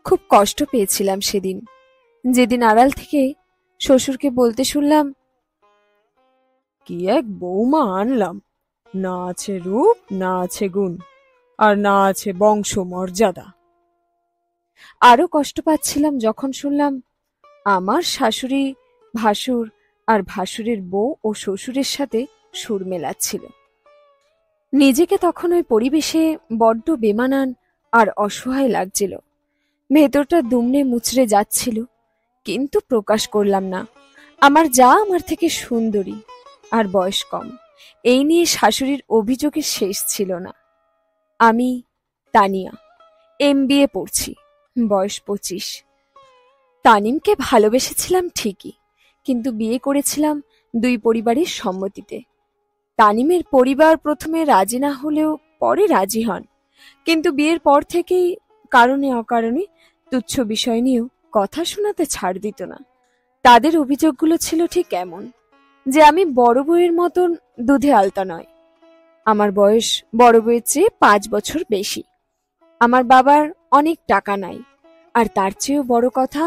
খুব কষ্ট পেয়েছিলাম সেদিন, যেদিন আড়াল থেকে শ্বশুরকে বলতে শুনলাম, কি এক বৌমা আনলাম, না আছে রূপ, না আছে গুণ, আর না আছে বংশ মর্যাদা। আরো কষ্ট পাচ্ছিলাম যখন শুনলাম আমার শাশুড়ি ভাসুর আর ভাসুরের বউ ও শ্বশুরের সাথে সুর মেলাচ্ছিল। নিজেকে তখন ওই পরিবেশে বড্ড বেমানান আর অসহায় লাগছিল। ভেতরটা দুমড়ে মুচড়ে যাচ্ছিল, কিন্তু প্রকাশ করলাম না। আমার যা আমার থেকে সুন্দরী আর বয়স কম, এই নিয়ে শাশুড়ির অভিযোগের শেষ ছিল না। আমি তানিয়া, MBA পড়ছি, বয়স 25। তানিমকে ভালোবেসেছিলাম ঠিকই, কিন্তু বিয়ে করেছিলাম দুই পরিবারের সম্মতিতে। তানিমের পরিবার প্রথমে রাজি না হলেও পরে রাজি হন, কিন্তু বিয়ের পর থেকেই কারণে অকারণে তুচ্ছ বিষয় নিয়েও কথা শোনাতে ছাড় দিত না। তাদের অভিযোগগুলো ছিল ঠিক এমন যে আমি বড় বউয়ের মতন দুধে আলতা নয়। আমার বয়স বড় বউয়ের চেয়ে 5 বছর বেশি। আমার বাবার অনেক টাকা নাই, আর তার চেয়েও বড় কথা,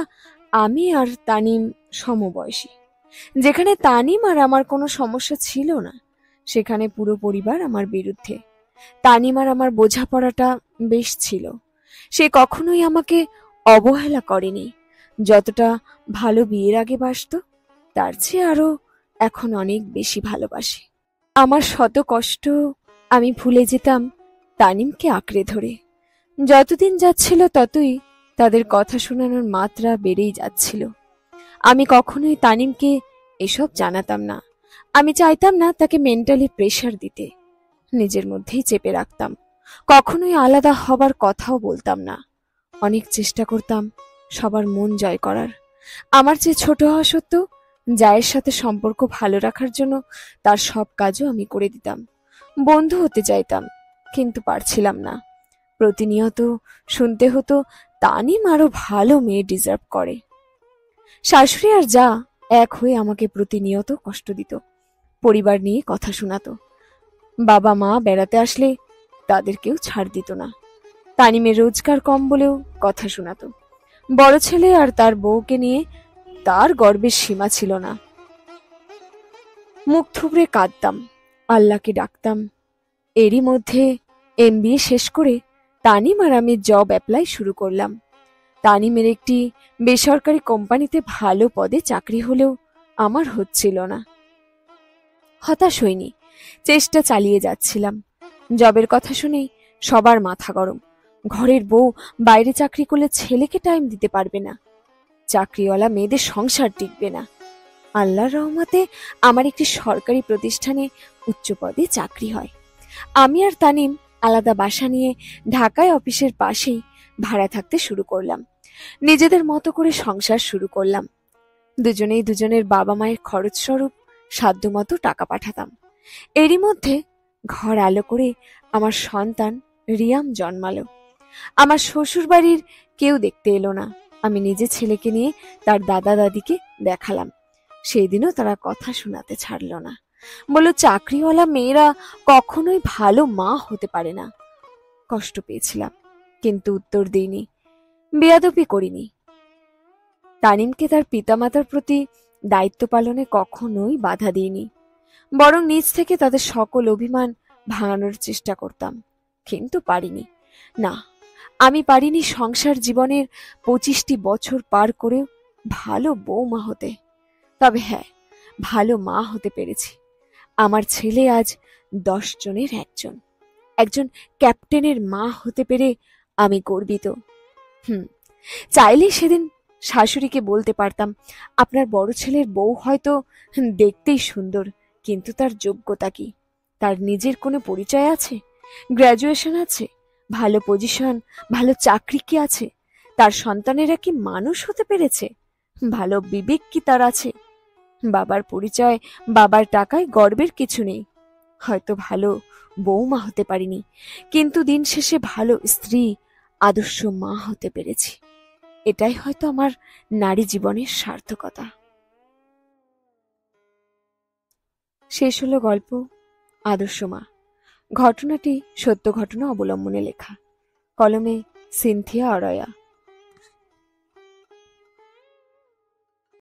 আমি আর তানিম সমবয়সী। যেখানে তানিম আর আমার কোনো সমস্যা ছিল না, সেখানে পুরো পরিবার আমার বিরুদ্ধে। তানিম আর আমার বোঝাপড়াটা বেশ ছিল। সে কখনোই আমাকে অবহেলা করেনি। যতটা ভালো বিয়ের আগে বাসতো, তার চেয়ে আরো এখন অনেক বেশি ভালোবাসে। আমার শত কষ্ট আমি ভুলে যেতাম তানিমকে আঁকড়ে ধরে। যতদিন যাচ্ছিল ততই তাদের কথা শোনানোর মাত্রা বেড়েই যাচ্ছিল। আমি কখনোই তানিমকে এসব জানাতাম না। আমি চাইতাম না তাকে মেন্টালি প্রেশার দিতে। নিজের মধ্যেই চেপে রাখতাম। কখনোই আলাদা হবার কথাও বলতাম না। অনেক চেষ্টা করতাম সবার মন জয় করার। আমার চেয়ে ছোট হওয়া সত্ত্বেও জায়ের সাথে সম্পর্ক ভালো রাখার জন্য তার সব কাজও আমি করে দিতাম। বন্ধু হতে চাইতাম, কিন্তু পারছিলাম না। প্রতিনিয়ত শুনতে হতো তানিম আরো ভালো মেয়ে ডিজার্ভ করে। শাশুড়ি আর যা এক হয়ে আমাকে প্রতিনিয়ত কষ্ট দিত, পরিবার নিয়ে কথা শোনাতো। বাবা মা বেড়াতে আসলে তাদেরকেও ছাড় দিত না। তানিমের রোজগার কম বলেও কথা শোনাতো। বড় ছেলে আর তার বউকে নিয়ে তার গর্বের সীমা ছিল না। মুখ থুবড়ে কাঁদতাম, আল্লাহকে ডাকতাম। এরই মধ্যে MBA শেষ করে তানিম আর আমি জব অ্যাপ্লাই শুরু করলাম। তানিমের একটি বেসরকারি কোম্পানিতে ভালো পদে চাকরি হলেও আমার হচ্ছিল না। হতাশ হইনি, চেষ্টা চালিয়ে যাচ্ছিলাম। জবের কথা শুনেই সবার মাথা গরম। ঘরের বউ বাইরে চাকরি করলে ছেলেকে টাইম দিতে পারবে না, চাকরিওয়ালা মেয়েদের সংসার টিকবে না। আল্লাহর রহমতে আমার একটি সরকারি প্রতিষ্ঠানে উচ্চ পদে চাকরি হয়। আমি আর তানিম আলাদা বাসা নিয়ে ঢাকায় অফিসের পাশেই ভাড়া থাকতে শুরু করলাম। নিজেদের মতো করে সংসার শুরু করলাম। দুজনেই দুজনের বাবা মায়ের খরচ স্বরূপ সাধ্যমতো টাকা পাঠাতাম। এরই মধ্যে ঘর আলো করে আমার সন্তান রিয়াম জন্মালো। আমার শ্বশুর বাড়ির কেউ দেখতে এলো না। আমি নিজে ছেলেকে নিয়ে তার দাদা দাদিকে দেখালাম। সেই দিনও তারা কথা শোনাতে ছাড়লো না। বলল চাকরিওয়ালা মেয়েরা কখনোই ভালো মা হতে পারে না। কষ্ট পেয়েছিলাম, কিন্তু উত্তর দিইনি, বেয়াদবি করিনি। তানিমকে তার পিতামাতার প্রতি দায়িত্ব পালনে কখনোই বাধা দিইনি, বরং নিজ থেকে তাদের সকল অভিমান ভাঙানোর চেষ্টা করতাম। কিন্তু পারিনি। না, আমি পারিনি সংসার জীবনের 25টি বছর পার করেও ভালো বৌমা হতে। তবে হ্যাঁ, ভালো মা হতে পেরেছি। আমার ছেলে আজ 10 জনের একজন। একজন ক্যাপ্টেনের মা হতে পেরে আমি গর্বিত। চাইলে সেদিন শাশুড়িকে বলতে পারতাম, আপনার বড় ছেলের বউ হয়তো দেখতেই সুন্দর, কিন্তু তার যোগ্যতা কি? তার নিজের কোনো পরিচয় আছে? গ্র্যাজুয়েশন আছে? ভালো পজিশন, ভালো চাকরি কি আছে? তার সন্তানেরা কি মানুষ হতে পেরেছে? ভালো বিবেক কি তার আছে? বাবার পরিচয়, বাবার টাকায় গর্বের কিছু নেই। হয়তো ভালো বৌমা হতে পারিনি, কিন্তু দিন শেষে ভালো স্ত্রী, আদর্শ মা হতে পেরেছি। এটাই হয়তো আমার নারী জীবনের সার্থকতা। শেষ হলো গল্প আদর্শ মা। ঘটনাটি সত্য ঘটনা অবলম্বনে লেখা। কলমে সিনথিয়া অরয়া।